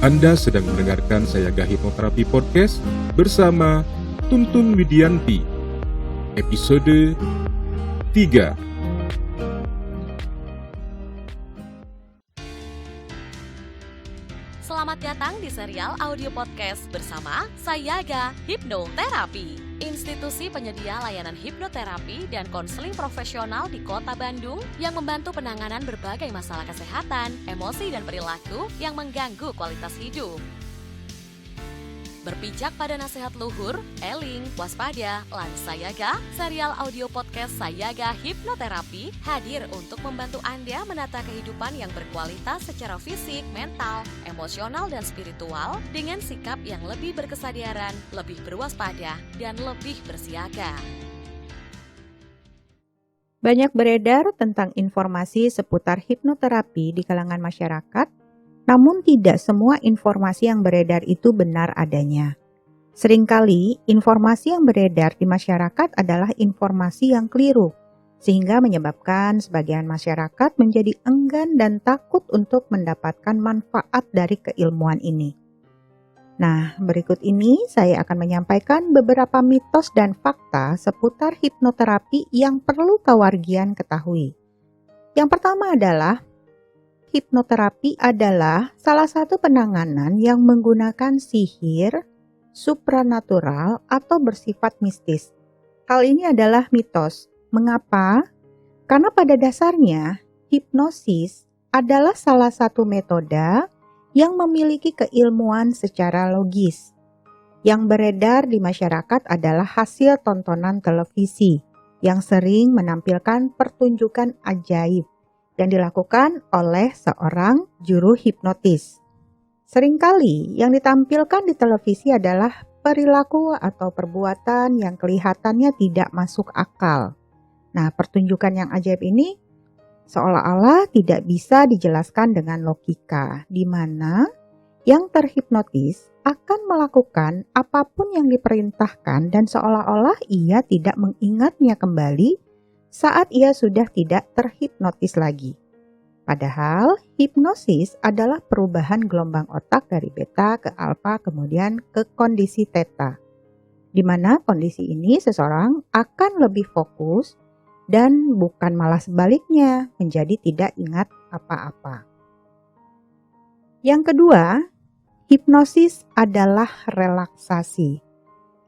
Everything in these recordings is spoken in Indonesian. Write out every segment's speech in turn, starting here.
Anda sedang mendengarkan Sayaga Hipnoterapi Podcast bersama Tuntun Widianti, episode 3. Selamat datang di serial audio podcast bersama Sayaga Hipnoterapi, institusi penyedia layanan hipnoterapi dan konseling profesional di Kota Bandung yang membantu penanganan berbagai masalah kesehatan, emosi dan perilaku yang mengganggu kualitas hidup. Berpijak pada nasihat luhur, eling, waspada, Sayaga, serial audio podcast Sayaga Hipnoterapi hadir untuk membantu Anda menata kehidupan yang berkualitas secara fisik, mental, emosional, dan spiritual dengan sikap yang lebih berkesadaran, lebih berwaspada, dan lebih bersiaga. Banyak beredar tentang informasi seputar hipnoterapi di kalangan masyarakat, namun tidak semua informasi yang beredar itu benar adanya. Seringkali informasi yang beredar di masyarakat adalah informasi yang keliru, sehingga menyebabkan sebagian masyarakat menjadi enggan dan takut untuk mendapatkan manfaat dari keilmuan ini. Nah, berikut ini saya akan menyampaikan beberapa mitos dan fakta seputar hipnoterapi yang perlu kawargian ketahui. Yang pertama adalah hipnoterapi adalah salah satu penanganan yang menggunakan sihir, supranatural, atau bersifat mistis. Hal ini adalah mitos. Mengapa? Karena pada dasarnya, hipnosis adalah salah satu metode yang memiliki keilmuan secara logis. Yang beredar di masyarakat adalah hasil tontonan televisi yang sering menampilkan pertunjukan ajaib yang dilakukan oleh seorang juru hipnotis. Seringkali yang ditampilkan di televisi adalah perilaku atau perbuatan yang kelihatannya tidak masuk akal. Nah, pertunjukan yang ajaib ini seolah-olah tidak bisa dijelaskan dengan logika, di mana yang terhipnotis akan melakukan apapun yang diperintahkan dan seolah-olah ia tidak mengingatnya kembali saat ia sudah tidak terhipnotis lagi. Padahal hipnosis adalah perubahan gelombang otak dari beta ke alfa kemudian ke kondisi theta, di mana kondisi ini seseorang akan lebih fokus dan bukan malah sebaliknya menjadi tidak ingat apa-apa. Yang kedua, hipnosis adalah relaksasi.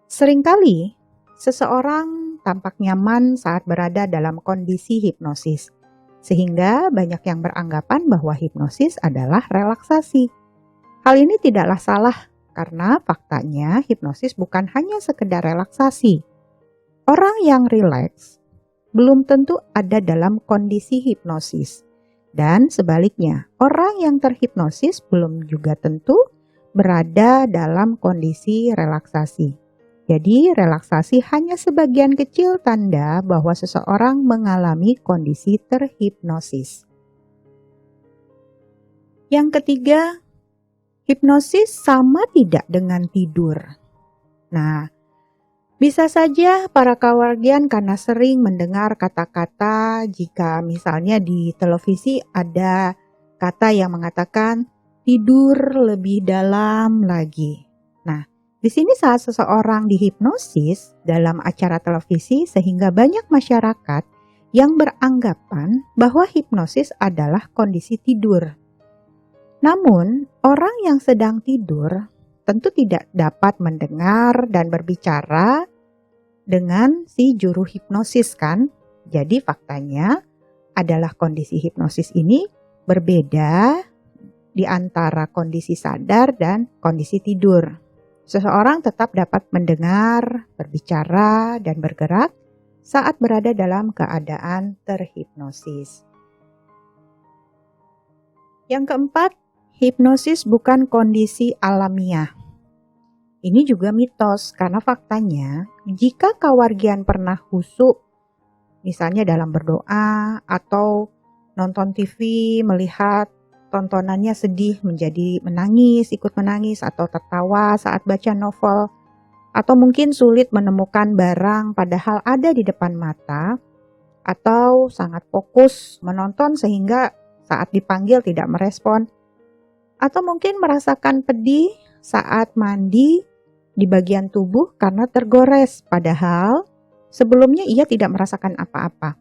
Seringkali seseorang tampak nyaman saat berada dalam kondisi hipnosis, sehingga banyak yang beranggapan bahwa hipnosis adalah relaksasi. Hal ini tidaklah salah, karena faktanya hipnosis bukan hanya sekedar relaksasi. Orang yang rileks belum tentu ada dalam kondisi hipnosis, dan sebaliknya, orang yang terhipnosis belum juga tentu berada dalam kondisi relaksasi. Jadi, relaksasi hanya sebagian kecil tanda bahwa seseorang mengalami kondisi terhipnosis. Yang ketiga, hipnosis sama tidak dengan tidur. Nah, bisa saja para kawargian karena sering mendengar kata-kata jika misalnya di televisi ada kata yang mengatakan tidur lebih dalam lagi. Nah, di sini saat seseorang dihipnosis dalam acara televisi sehingga banyak masyarakat yang beranggapan bahwa hipnosis adalah kondisi tidur. Namun, orang yang sedang tidur tentu tidak dapat mendengar dan berbicara dengan si juru hipnosis kan? Jadi faktanya adalah kondisi hipnosis ini berbeda di antara kondisi sadar dan kondisi tidur. Seseorang tetap dapat mendengar, berbicara, dan bergerak saat berada dalam keadaan terhipnosis. Yang keempat, hipnosis bukan kondisi alamiah. Ini juga mitos karena faktanya jika kawargian pernah khusyuk, misalnya dalam berdoa atau nonton TV melihat tontonannya sedih menjadi menangis, ikut menangis atau tertawa saat baca novel, atau mungkin sulit menemukan barang padahal ada di depan mata, atau sangat fokus menonton sehingga saat dipanggil tidak merespon, Atau mungkin merasakan pedih saat mandi di bagian tubuh karena tergores, padahal sebelumnya ia tidak merasakan apa-apa.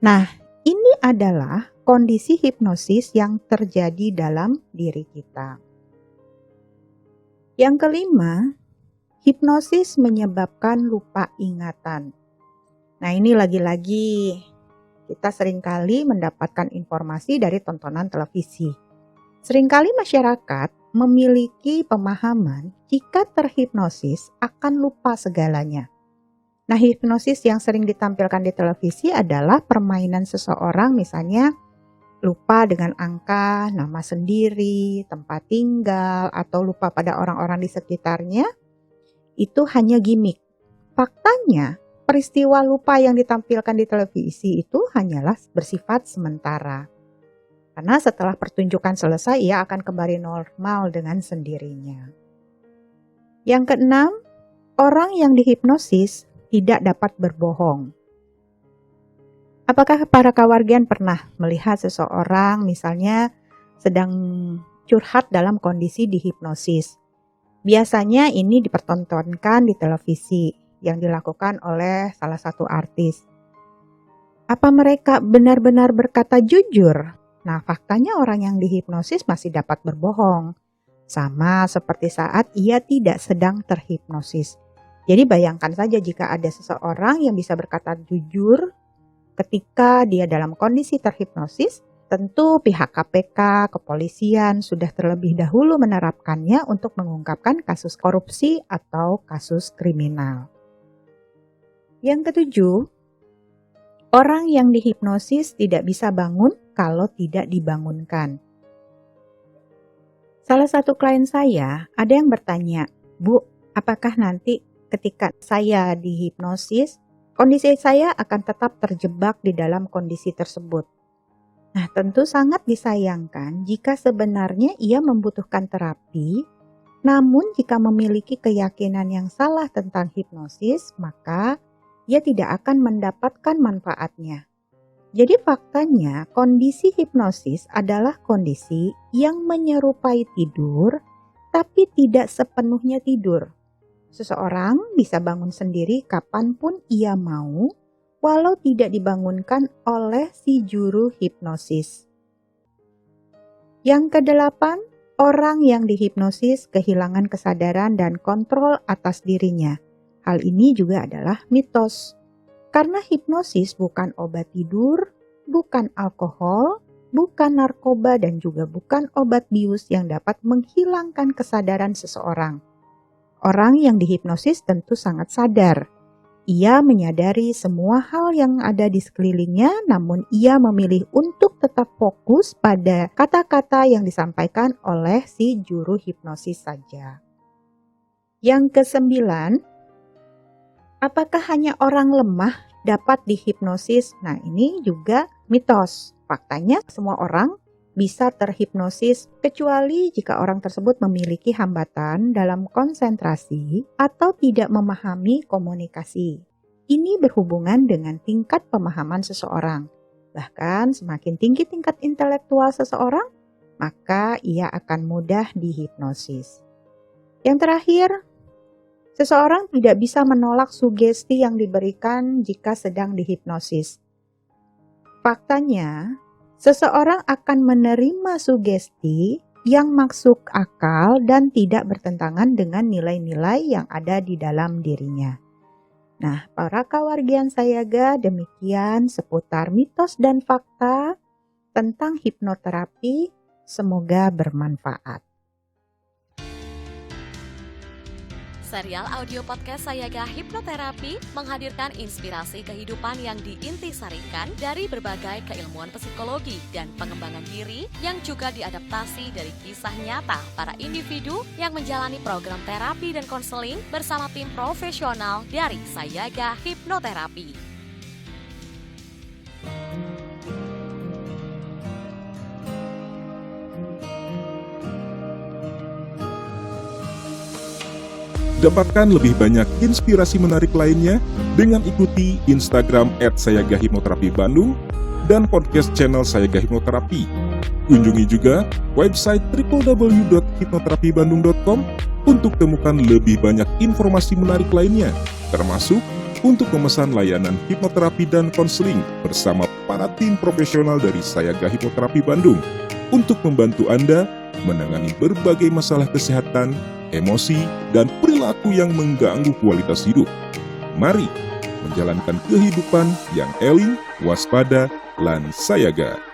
Nah, ini adalah kondisi hipnosis yang terjadi dalam diri kita. Yang kelima, hipnosis menyebabkan lupa ingatan. Nah, ini lagi-lagi kita seringkali mendapatkan informasi dari tontonan televisi. Seringkali masyarakat memiliki pemahaman jika terhipnosis akan lupa segalanya. Nah, hipnosis yang sering ditampilkan di televisi adalah permainan seseorang, misalnya lupa dengan angka, nama sendiri, tempat tinggal, atau lupa pada orang-orang di sekitarnya. Itu hanya gimmick. Faktanya, peristiwa lupa yang ditampilkan di televisi itu hanyalah bersifat sementara. Karena setelah pertunjukan selesai, ia akan kembali normal dengan sendirinya. Yang keenam, orang yang dihipnosis tidak dapat berbohong. Apakah para kawargian pernah melihat seseorang misalnya sedang curhat dalam kondisi dihipnosis? Biasanya ini dipertontonkan di televisi yang dilakukan oleh salah satu artis. Apa mereka benar-benar berkata jujur? Nah, faktanya orang yang dihipnosis masih dapat berbohong. Sama seperti saat ia tidak sedang terhipnosis. Jadi bayangkan saja jika ada seseorang yang bisa berkata jujur ketika dia dalam kondisi terhipnosis, tentu pihak KPK, kepolisian sudah terlebih dahulu menerapkannya untuk mengungkapkan kasus korupsi atau kasus kriminal. Yang ketujuh, orang yang dihipnosis tidak bisa bangun kalau tidak dibangunkan. Salah satu klien saya ada yang bertanya, "Bu, apakah nanti ketika saya dihipnosis, kondisi saya akan tetap terjebak di dalam kondisi tersebut?" Nah, tentu sangat disayangkan jika sebenarnya ia membutuhkan terapi, namun jika memiliki keyakinan yang salah tentang hipnosis, maka ia tidak akan mendapatkan manfaatnya. Jadi faktanya kondisi hipnosis adalah kondisi yang menyerupai tidur, tapi tidak sepenuhnya tidur. Seseorang bisa bangun sendiri kapanpun ia mau, walau tidak dibangunkan oleh si juru hipnosis. Yang kedelapan, orang yang dihipnosis kehilangan kesadaran dan kontrol atas dirinya. Hal ini juga adalah mitos. Karena hipnosis bukan obat tidur, bukan alkohol, bukan narkoba, dan juga bukan obat bius yang dapat menghilangkan kesadaran seseorang. Orang yang dihipnosis tentu sangat sadar. Ia menyadari semua hal yang ada di sekelilingnya, namun ia memilih untuk tetap fokus pada kata-kata yang disampaikan oleh si juru hipnosis saja. Yang kesembilan, apakah hanya orang lemah dapat dihipnosis? Nah, ini juga mitos. Faktanya semua orang bisa terhipnosis kecuali jika orang tersebut memiliki hambatan dalam konsentrasi atau tidak memahami komunikasi. Ini berhubungan dengan tingkat pemahaman seseorang. Bahkan semakin tinggi tingkat intelektual seseorang, maka ia akan mudah dihipnosis. Yang terakhir, seseorang tidak bisa menolak sugesti yang diberikan jika sedang dihipnosis. Faktanya, seseorang akan menerima sugesti yang masuk akal dan tidak bertentangan dengan nilai-nilai yang ada di dalam dirinya. Nah, para kawargian Sayaga, demikian seputar mitos dan fakta tentang hipnoterapi. Semoga bermanfaat. Serial audio podcast Sayaga Hipnoterapi menghadirkan inspirasi kehidupan yang diintisarikan dari berbagai keilmuan psikologi dan pengembangan diri yang juga diadaptasi dari kisah nyata para individu yang menjalani program terapi dan konseling bersama tim profesional dari Sayaga Hipnoterapi. Dapatkan lebih banyak inspirasi menarik lainnya dengan ikuti Instagram @sayagahipnoterapi Bandung dan podcast channel Sayaga Hipnoterapi. Kunjungi juga website www.hipnoterapibandung.com untuk temukan lebih banyak informasi menarik lainnya, termasuk untuk memesan layanan hipnoterapi dan konseling bersama para tim profesional dari Sayaga Hipnoterapi Bandung untuk membantu Anda menangani berbagai masalah kesehatan, emosi, dan perilaku yang mengganggu kualitas hidup. Mari menjalankan kehidupan yang eling, waspada, lan sayaga.